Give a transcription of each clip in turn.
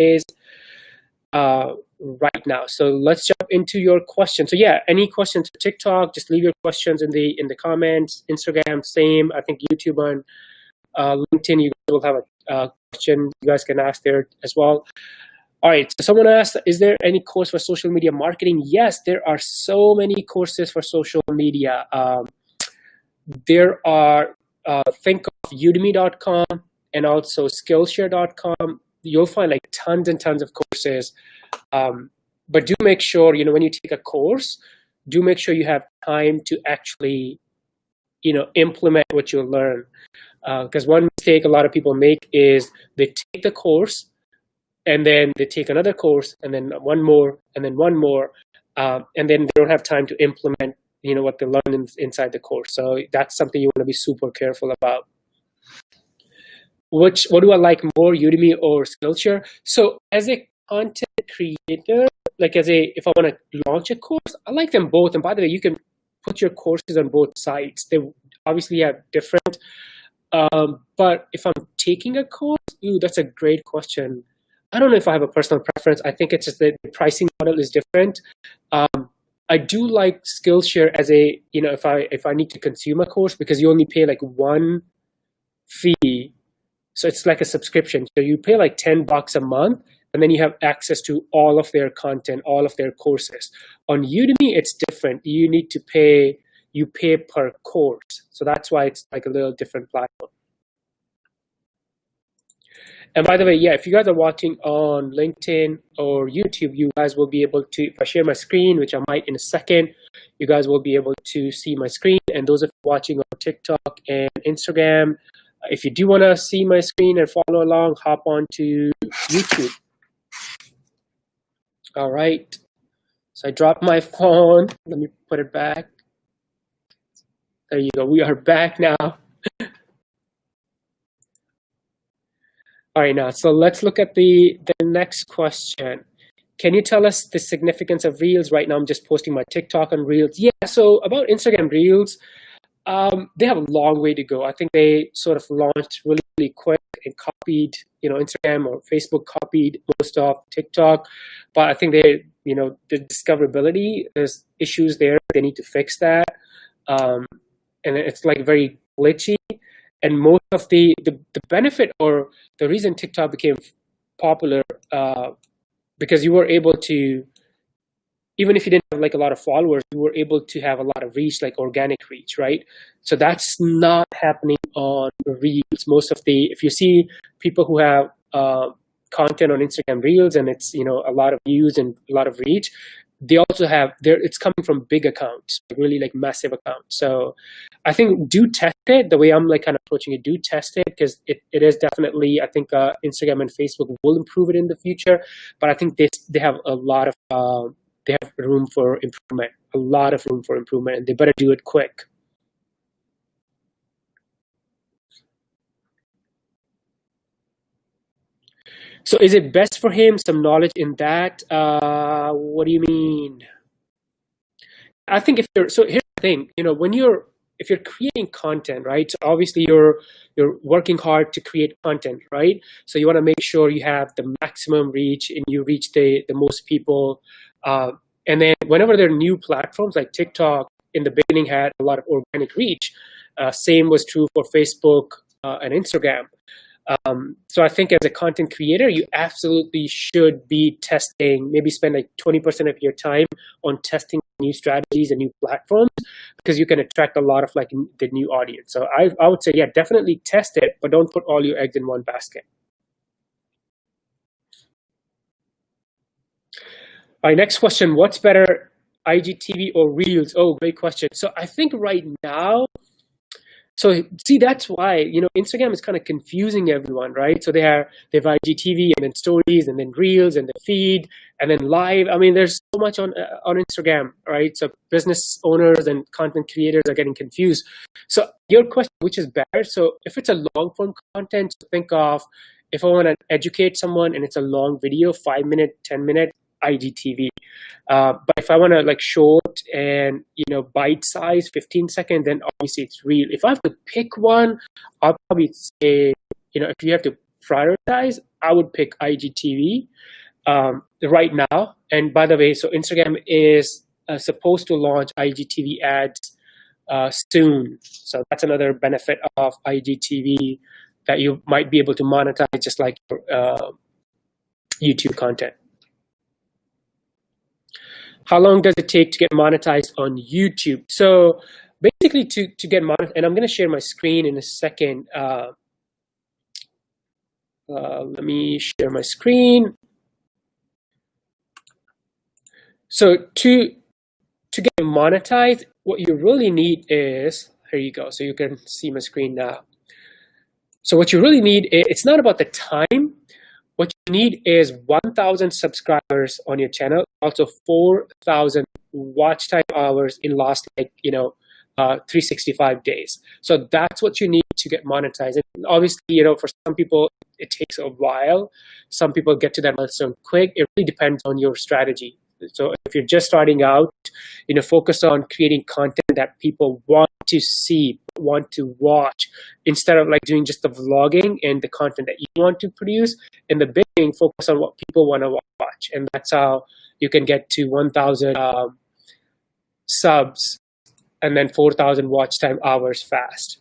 is right now. So let's jump into your questions. So yeah, any questions for TikTok, just leave your questions in the comments. Instagram, same. I think YouTube and LinkedIn, you will have a question you guys can ask there as well. All right, so someone asked, is there any course for social media marketing? Yes, there are so many courses for social media. There are, think of udemy.com and also skillshare.com. You'll find like tons and tons of courses. But do make sure, when you take a course, do make sure you have time to actually, implement what you learn. Because one mistake a lot of people make is they take the course and then they take another course and then one more and then one more. And then they don't have time to implement, what they learn inside the course. So that's something you want to be super careful about. What do I like more, Udemy or Skillshare? So as a content creator, like if I want to launch a course, I like them both. And by the way, you can put your courses on both sites. They obviously have different, but if I'm taking a course, that's a great question. I don't know if I have a personal preference. I think it's just the pricing model is different. I do like Skillshare as if I need to consume a course, because you only pay like one fee. So it's like a subscription. So you pay like $10 a month, and then you have access to all of their content, all of their courses. On Udemy, it's different. You pay per course. So that's why it's like a little different platform. And by the way, yeah, if you guys are watching on LinkedIn or YouTube, you guys will be able to, if I share my screen, which I might in a second, you guys will be able to see my screen. And those of you watching on TikTok and Instagram, if you do want to see my screen and follow along, hop on to YouTube. All right. So I dropped my phone. Let me put it back. There you go. We are back now. All right, now, so let's look at the next question. Can you tell us the significance of Reels? Right now, I'm just posting my TikTok on Reels. Yeah, so about Instagram Reels, they have a long way to go. I think they sort of launched really, really quick and copied, Instagram or Facebook copied most of TikTok. But I think the discoverability, there's issues there. They need to fix that. And it's like very glitchy. And most of the benefit, or the reason TikTok became popular, because you were able to, even if you didn't have like a lot of followers, you were able to have a lot of reach, like organic reach, right? So that's not happening on Reels. If you see people who have content on Instagram Reels and it's, a lot of views and a lot of reach, they also have it's coming from big accounts, really like massive accounts. So I think do test it the way I'm like kind of approaching it. Do test it, because it is definitely, I think Instagram and Facebook will improve it in the future, but I think they have a lot of they have room for improvement, a lot of room for improvement, and they better do it quick. So is it best for him, some knowledge in that? What do you mean? I think here's the thing, if you're creating content, right? So obviously you're working hard to create content, right? So you want to make sure you have the maximum reach and you reach the most people. And then whenever there are new platforms like TikTok in the beginning had a lot of organic reach, same was true for Facebook and Instagram. So I think as a content creator, you absolutely should be testing, maybe spend like 20% of your time on testing new strategies and new platforms, because you can attract a lot of like the new audience. So I would say, yeah, definitely test it, but don't put all your eggs in one basket. All right, next question. What's better, IGTV or Reels? Oh, great question. So I think right now, so see, that's why, Instagram is kind of confusing everyone, right? So they have IGTV and then stories and then Reels and the feed and then live. I mean, there's so much on Instagram, right? So business owners and content creators are getting confused. So your question, which is better? So if it's a long form content, so think of, if I want to educate someone and it's a long video, 5-minute, 10-minute, IGTV. But if I want to like short and bite size, 15-second, then obviously it's Reel. If I have to pick one, I'll probably say, if you have to prioritize, I would pick IGTV right now. And by the way, so Instagram is supposed to launch IGTV ads soon. So that's another benefit of IGTV, that you might be able to monetize just like YouTube content. How long does it take to get monetized on YouTube? So basically to get monetized, and I'm going to share my screen in a second. Let me share my screen. So to get monetized, what you really need is, here you go. So you can see my screen now. So what you really need, it's not about the time. What you need is 1,000 subscribers on your channel, also 4,000 watch time hours in last 365 days. So that's what you need to get monetized. And obviously, for some people it takes a while. Some people get to that milestone quick. It really depends on your strategy. So if you're just starting out, focus on creating content that people want to see, want to watch, instead of like doing just the vlogging and the content that you want to produce. In the beginning, focus on what people want to watch, and that's how you can get to 1,000 subs and then 4,000 watch time hours fast.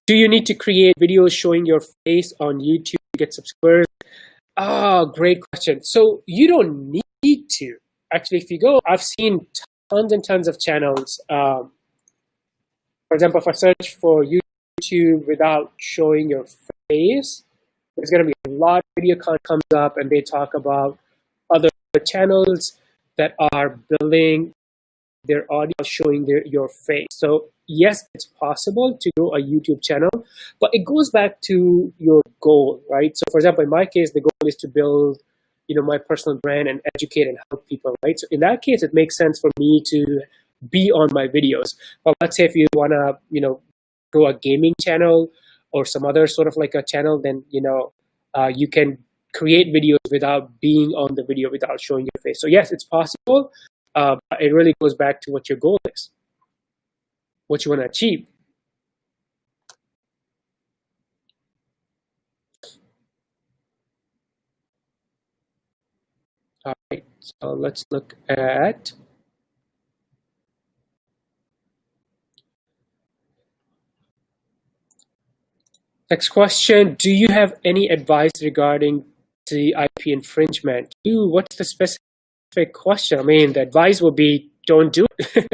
Do you need to create videos showing your face on YouTube to get subscribers? Oh, great question. So you don't need to. Actually, if you go, I've seen tons and tons of channels. For example, if I search for YouTube without showing your face, there's going to be a lot of video content comes up, and they talk about other channels that are building their audience showing your face. So yes, it's possible to grow a YouTube channel, but it goes back to your goal, right? So for example, in my case, the goal is to build, my personal brand and educate and help people, right? So in that case, it makes sense for me to be on my videos. But let's say if you want to, grow a gaming channel or some other sort of like a channel, then, you can create videos without being on the video, without showing your face. So yes, it's possible. But it really goes back to what your goal is, what you want to achieve. All right, so let's look at next question. Do you have any advice regarding the IP infringement? What's the specific question? I mean, the advice would be don't do it.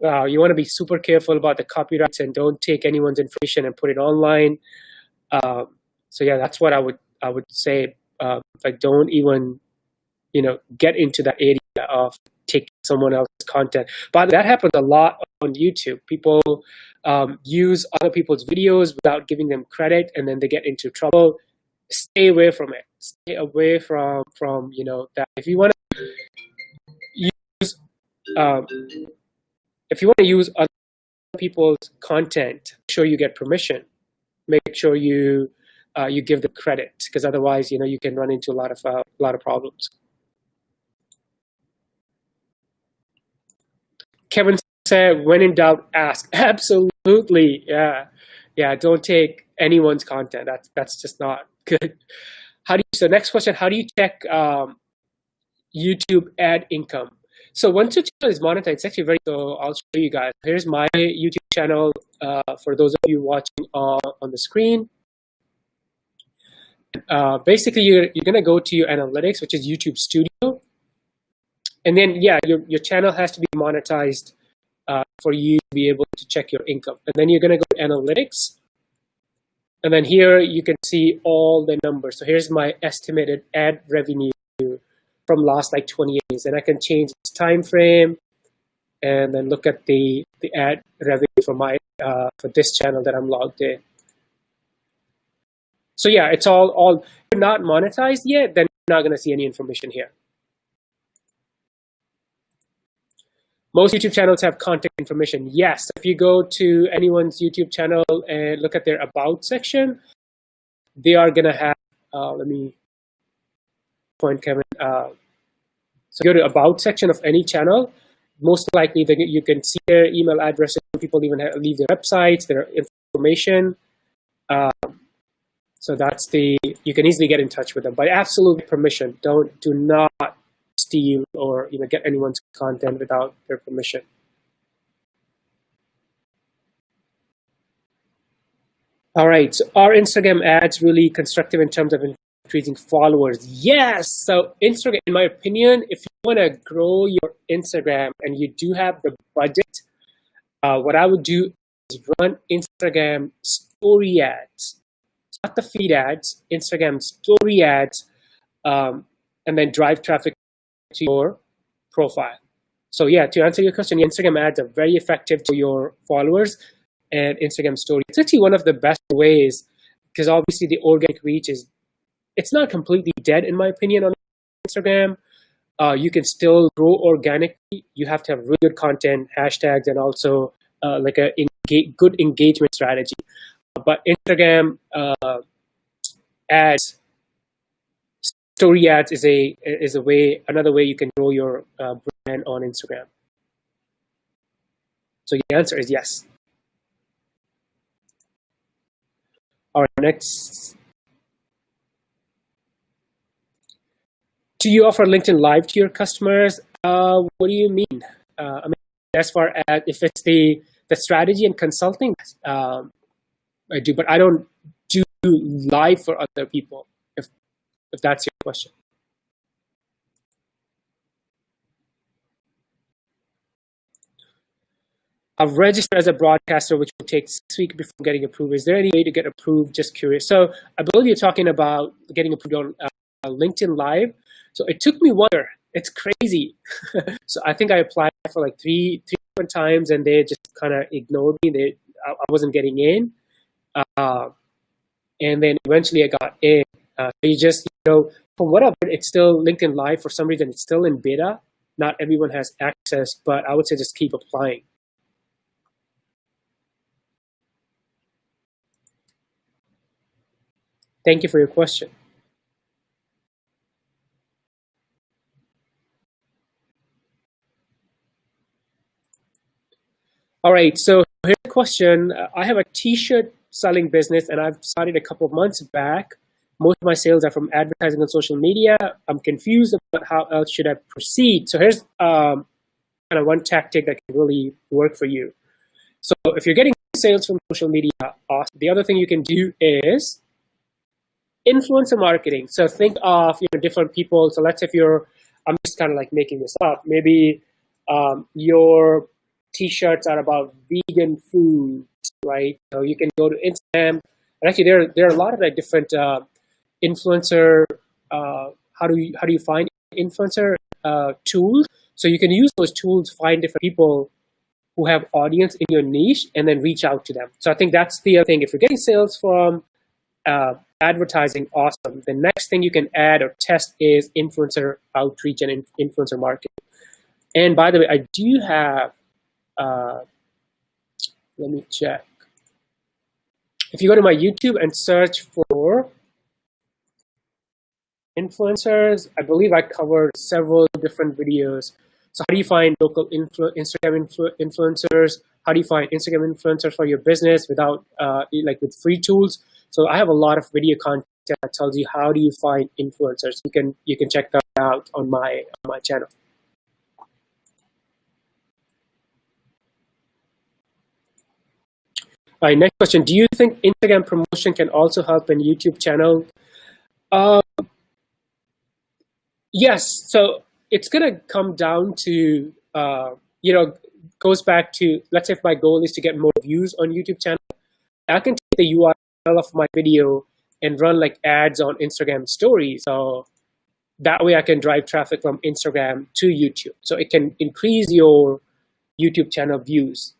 You want to be super careful about the copyrights and don't take anyone's information and put it online. So yeah, that's what I would say. Like, don't even get into that area of taking someone else's content. But that happens a lot on YouTube. People use other people's videos without giving them credit, and then they get into trouble. Stay away from it. Stay away from that. If you want to use other people's content, make sure you get permission. Make sure you give them credit, because otherwise, you can run into a lot of problems. Kevin said, when in doubt, ask. Absolutely. Yeah. Don't take anyone's content. That's just not good. So next question, how do you check YouTube ad income? So once your channel is monetized, it's actually so I'll show you guys. Here's my YouTube channel for those of you watching on the screen. Basically, you're going to go to your analytics, which is YouTube Studio. And then, your channel has to be monetized for you to be able to check your income. And then you're going to go to analytics. And then here you can see all the numbers. So here's my estimated ad revenue from last 20 years. And I can change its time frame and then look at the ad revenue for this channel that I'm logged in. So yeah, it's all if you're not monetized yet, then you're not going to see any information here. Most YouTube channels have content information. Yes, if you go to anyone's YouTube channel and look at their About section, they are going to have, let me point Kevin. So go to About section of any channel. most likely you can see their email addresses. People even leave their websites, their information. So you can easily get in touch with them by absolute permission. Do not steal or get anyone's content without their permission. All right, so are Instagram ads really constructive in terms of increasing followers? Yes. So Instagram, in my opinion, if you want to grow your Instagram and you do have the budget, what I would do is run Instagram story ads, not the feed ads, Instagram story ads, and then drive traffic to your profile. So yeah, to answer your question, Instagram ads are very effective to your followers and Instagram story. It's actually one of the best ways, because obviously the organic reach it's not completely dead in my opinion on Instagram. You can still grow organically. You have to have really good content, hashtags, and also like a good engagement strategy. But Instagram ads, story ads is another way you can grow your brand on Instagram. So the answer is yes. All right, next. Do you offer LinkedIn Live to your customers? What do you mean? I mean, as far as if it's the strategy and consulting, I do, but I don't do live for other people, if that's your question. I've registered as a broadcaster, which will take 6 weeks before getting approved. Is there any way to get approved? Just curious. So I believe you're talking about getting approved on LinkedIn Live. So it took me 1 year. It's crazy. So I think I applied for like three different times, and they just kind of ignored me. I wasn't getting in. And then eventually I got in. You just, from what I've heard, it's still LinkedIn Live. For some reason, it's still in beta. Not everyone has access, but I would say just keep applying. Thank you for your question. All right, so here's a question. I have a t-shirt selling business, and I've started a couple of months back. Most of my sales are from advertising on social media. I'm confused about how else should I proceed. So here's kind of one tactic that can really work for you. So if you're getting sales from social media, awesome. The other thing you can do is influencer marketing. So think of different people. So let's say I'm just kind of like making this up. Maybe your t-shirts are about vegan food, right? So you can go to Instagram. And actually, there are a lot of like different influencer. How do you find influencer tools? So you can use those tools to find different people who have audience in your niche and then reach out to them. So I think that's the other thing. If you're getting sales from advertising, awesome. The next thing you can add or test is influencer outreach and influencer marketing. And by the way, I do have, let me check. If you go to my YouTube and search for influencers, I believe I covered several different videos. So how do you find local Instagram influencers? How do you find Instagram influencers for your business without like with free tools? So I have a lot of video content that tells you how do you find influencers. You can check that out on my channel. All right, next question. Do you think Instagram promotion can also help in YouTube channel? Yes. So it's going to come down to, goes back to, let's say if my goal is to get more views on YouTube channel, I can take the URL of my video and run like ads on Instagram stories. So that way I can drive traffic from Instagram to YouTube. So it can increase your YouTube channel views.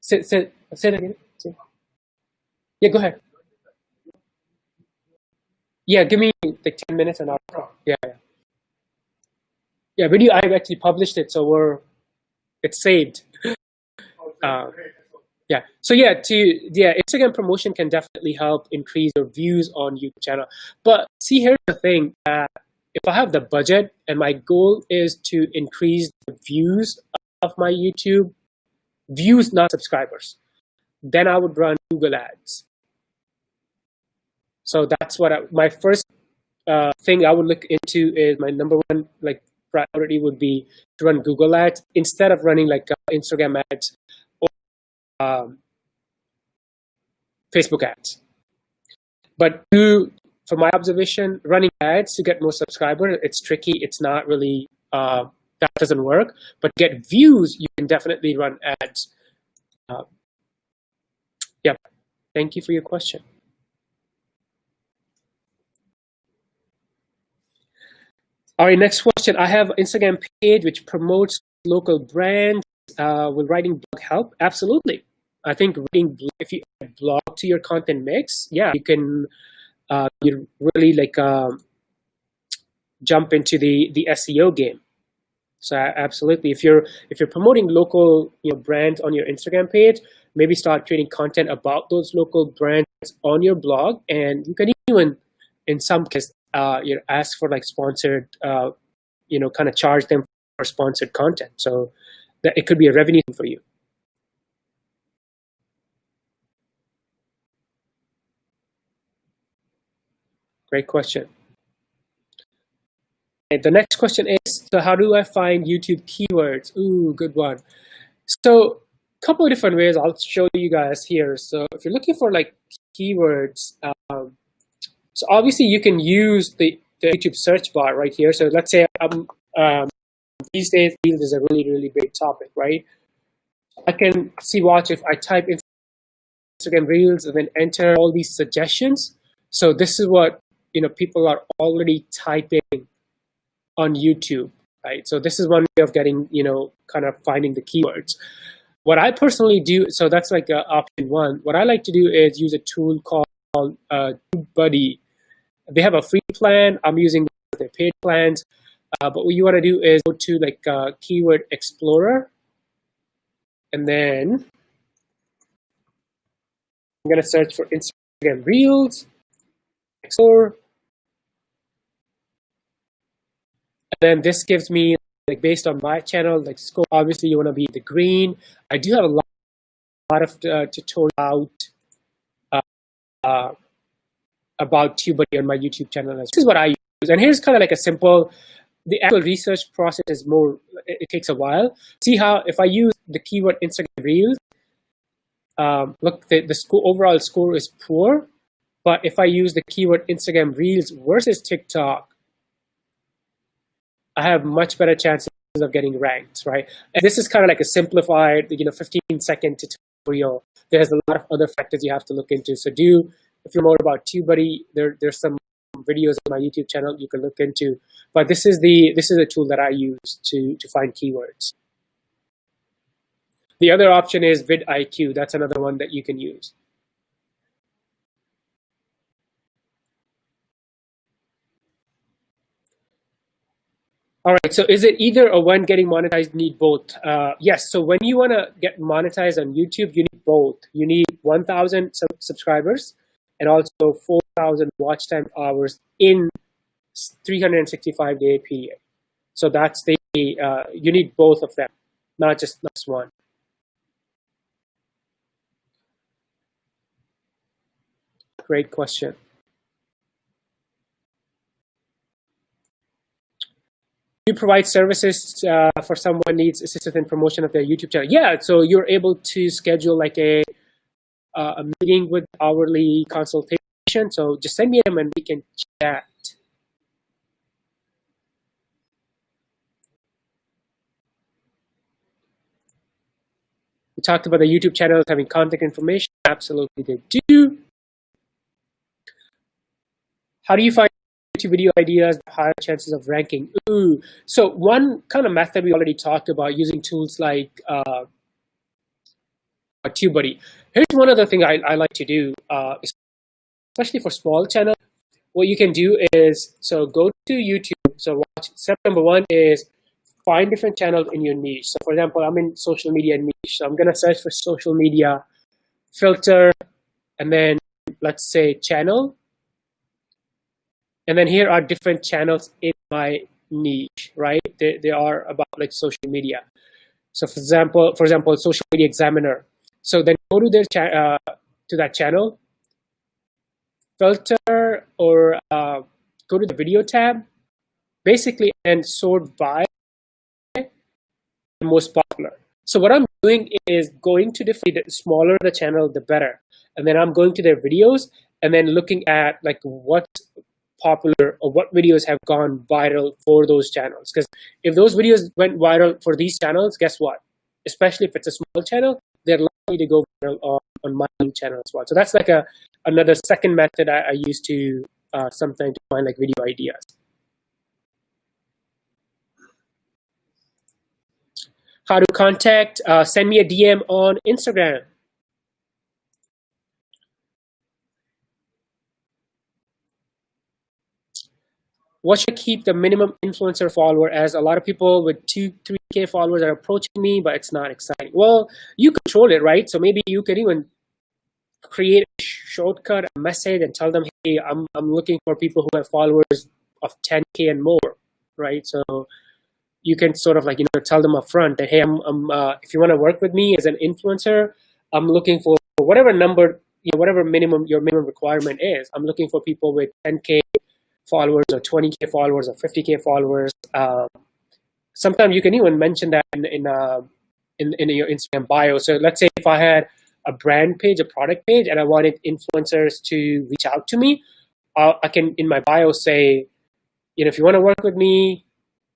Say it again. Yeah, go ahead. Yeah, give me like 10 minutes and I'll. Yeah. Yeah, video. I've actually published it, so it's saved. Yeah. So Instagram promotion can definitely help increase your views on YouTube channel. But see, here's the thing: if I have the budget and my goal is to increase the views of my YouTube, views, not subscribers, then I would run Google Ads. So that's what my first thing I would look into is my number one priority would be to run Google Ads instead of running Instagram ads or Facebook ads. But from my observation, running ads to get more subscribers, it's tricky. It's not really, that doesn't work. But to get views, you can definitely run ads. Yeah, thank you for your question. All right, next question. I have an Instagram page which promotes local brands. Will writing blog help? Absolutely. I think if you add blog to your content mix, yeah, you can you really jump into the SEO game. So absolutely, if you're promoting local brands on your Instagram page, maybe start creating content about those local brands on your blog, and you can even, in some cases, ask for sponsored, kind of charge them for sponsored content. So that it could be a revenue for you. Great question. And the next question is, so how do I find YouTube keywords? Ooh, good one. So a couple of different ways I'll show you guys here. So if you're looking for keywords, so obviously you can use the YouTube search bar right here. So let's say these days Reels is a really, really big topic, right? I can watch if I type in Instagram Reels and then enter all these suggestions. So this is what people are already typing on YouTube, right? So this is one way of getting, kind of finding the keywords. What I personally do, so that's option one. What I like to do is use a tool called TubeBuddy. They have a free plan. I'm using their paid plans. But what you want to do is go to Keyword Explorer, and then I'm going to search for Instagram Reels, Explorer. And then this gives me, based on my channel, scope. Obviously, you want to be the green. I do have a lot of tutorials about TubeBuddy on my YouTube channel. This is what I use. And here's kind of a simple, the actual research process is more, it takes a while. See how, if I use the keyword Instagram Reels, look, the overall score is poor. But if I use the keyword Instagram Reels versus TikTok, I have much better chances of getting ranked, right? And this is kind of a simplified, 15-second tutorial. There's a lot of other factors you have to look into. So if you're more about TubeBuddy, there's some videos on my YouTube channel you can look into. But this is a tool that I use to find keywords. The other option is vidIQ. That's another one that you can use. All right, so is it either or when getting monetized need both? Yes, so when you want to get monetized on YouTube, you need both. You need 1,000 subscribers and also 4,000 watch time hours in 365-day period. So that's you need both of them, not just one. Great question. You provide services for someone needs assistance in promotion of their YouTube channel. Yeah, so you're able to schedule a meeting with hourly consultation. So just send me them and we can chat. We talked about the YouTube channels having contact information. Absolutely, they do. How do you find YouTube video ideas, higher chances of ranking? Ooh, so one kind of method we already talked about, using tools like TubeBuddy. Here's one other thing I like to do, especially for small channels. What you can do is, so go to YouTube. So watch, step number one is find different channels in your niche. So for example, I'm in social media niche. So I'm going to search for social media, filter, and then let's say channel. And then here are different channels in my niche, right? They are about like social media. So for example, Social Media Examiner. So then go to their to that channel, filter, or go to the video tab, basically, and sort by the most popular. So what I'm doing is going to the smaller the channel, the better. And then I'm going to their videos and then looking at like what's popular or what videos have gone viral for those channels. Because if those videos went viral for these channels, guess what? Especially if it's a small channel, they're likely to go viral on my channel as well. So that's like another second method I use to sometimes to find like video ideas. How to contact, send me a DM on Instagram. What should I keep the minimum influencer follower as? A lot of people with 2-3K followers are approaching me, but it's not exciting. Well, you control it, right? So maybe you can even create a shortcut, a message, and tell them, hey, I'm looking for people who have followers of 10K and more, right? So you can sort of like, tell them up front that, hey, if you want to work with me as an influencer, I'm looking for whatever number, whatever your minimum requirement is. I'm looking for people with 10K followers or 20K followers or 50K followers. Sometimes you can even mention that in your Instagram bio. So let's say if I had a brand page, a product page, and I wanted influencers to reach out to me, I can in my bio say, if you want to work with me,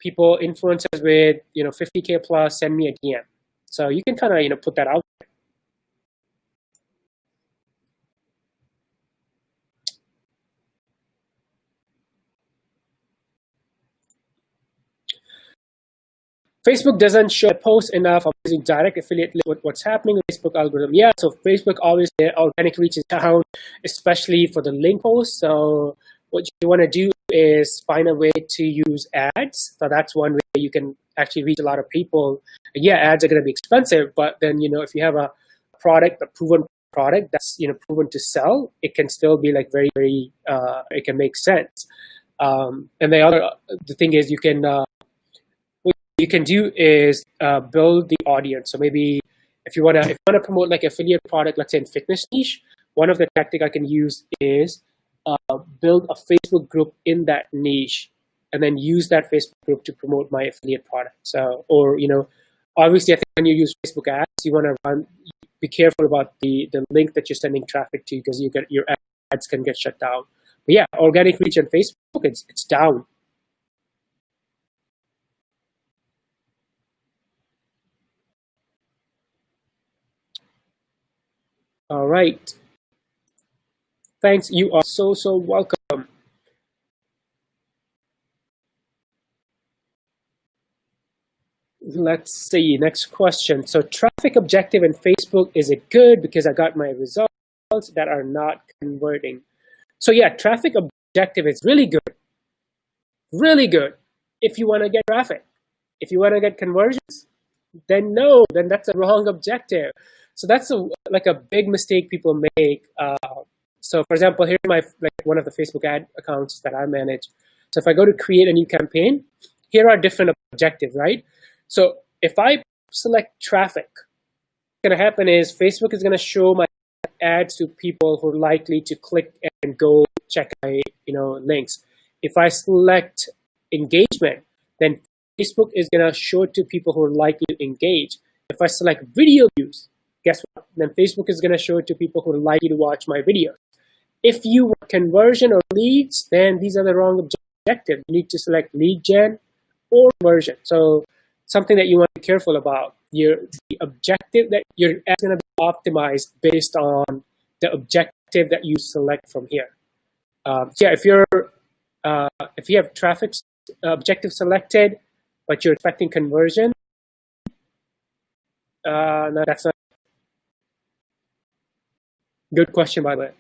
influencers with 50K plus, send me a DM. So you can kind of put that out there. Facebook doesn't show posts enough. I'm using direct affiliate link with what's happening with Facebook algorithm. Yeah, so Facebook obviously organic reach is down, especially for the link posts. So what you want to do is find a way to use ads. So that's one way you can actually reach a lot of people. Yeah, ads are going to be expensive, but then if you have a product, a proven product that's proven to sell, it can still be like very, very. It can make sense. And the thing is, you can do is build the audience. So maybe if you wanna promote like affiliate product, let's say in fitness niche, one of the tactic I can use is build a Facebook group in that niche, and then use that Facebook group to promote my affiliate product. So, or obviously, I think when you use Facebook ads, you want to be careful about the link that you're sending traffic to, because your ads can get shut down. But yeah, organic reach on Facebook, it's down. All right. Thanks. You are so welcome. Let's see. Next question. So traffic objective in Facebook, is it good because I got my results that are not converting? So yeah, traffic objective is really good. Really good if you want to get traffic. If you want to get conversions, then no, then that's a wrong objective. So that's like a big mistake people make. So for example, here's one of the Facebook ad accounts that I manage. So if I go to create a new campaign, here are different objectives, right? So if I select traffic, what's going to happen is Facebook is going to show my ads to people who are likely to click and go check my links. If I select engagement, then Facebook is going to show it to people who are likely to engage. If I select video views, guess what? Then Facebook is going to show it to people who are likely to watch my videos. If you want conversion or leads, then these are the wrong objectives. You need to select lead gen or conversion. So something that you want to be careful about. The objective that your ad is going to be optimized based on the objective that you select from here. So yeah, if you have traffic objective selected, but you're expecting conversion, no, that's not. Good question, by the way.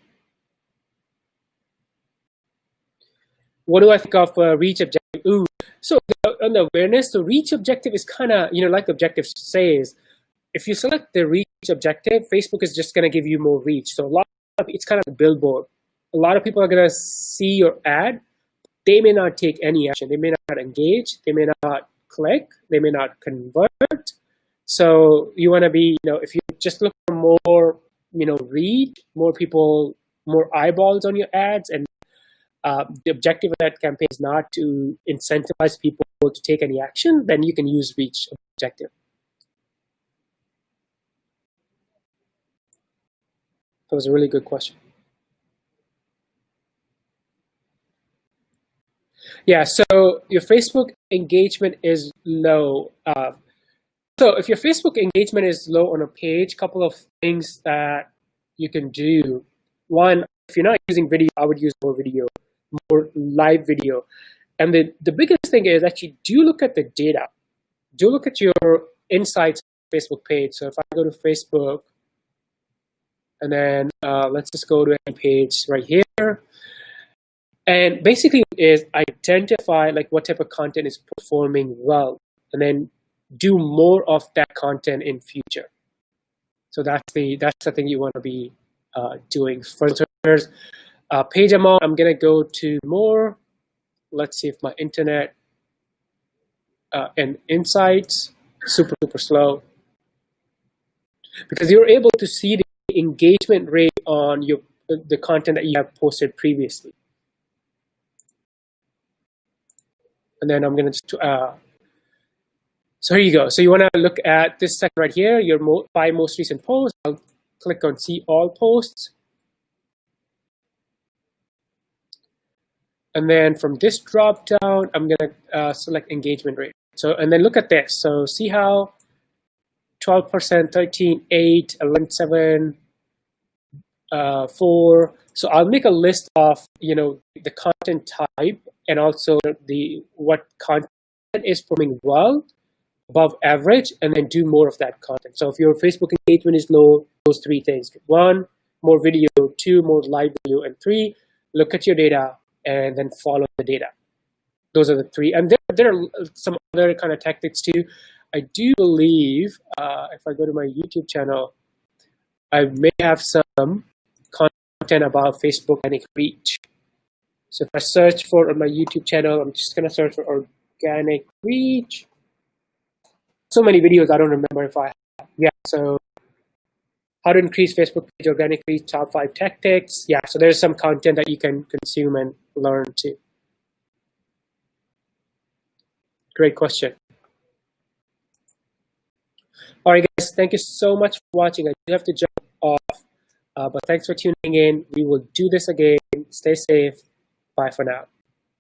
What do I think of reach objective? Ooh, so on the awareness, the reach objective is kind of, like the objective says, if you select the reach objective, Facebook is just going to give you more reach. So it's kind of a billboard. A lot of people are going to see your ad, they may not take any action. They may not engage. They may not click. They may not convert. So you want to be, if you just look for more, read, more people, more eyeballs on your ads, and the objective of that campaign is not to incentivize people to take any action, then you can use reach objective. That was a really good question. Yeah, so your Facebook engagement is low. So if your Facebook engagement is low on a page, couple of things that you can do. One, if you're not using video, I would use more video, more live video. And the biggest thing is actually do look at the data. Do look at your insights Facebook page. So if I go to Facebook, and then let's just go to any page right here. And basically is identify like what type of content is performing well, and then do more of that content in future. So that's the thing you want to be doing. First, page amount, I'm gonna go to more. Let's see if my internet and insights super slow, because you're able to see the engagement rate on the content that you have posted previously. And then I'm gonna just so here you go. So you want to look at this section right here, your 5 most recent posts. I'll click on see all posts. And then from this drop down, I'm going to select engagement rate. So, and then look at this. So see how 12%, 13, 8, 11, 7, 4. So I'll make a list of, the content type and also what content is performing well, above average, and then do more of that content. So if your Facebook engagement is low, those 3 things. 1, more video. 2, more live video. And 3, look at your data and then follow the data. Those are the 3. And there are some other kind of tactics too. I do believe, if I go to my YouTube channel, I may have some content about Facebook organic reach. So if I search for on my YouTube channel, I'm just going to search for organic reach. So many videos, I don't remember if I have. Yeah, so how to increase Facebook page organic reach, top 5 tactics. Yeah, so there's some content that you can consume and learn too. Great question. All right, guys, thank you so much for watching. I do have to jump off, but thanks for tuning in. We will do this again. Stay safe. Bye for now.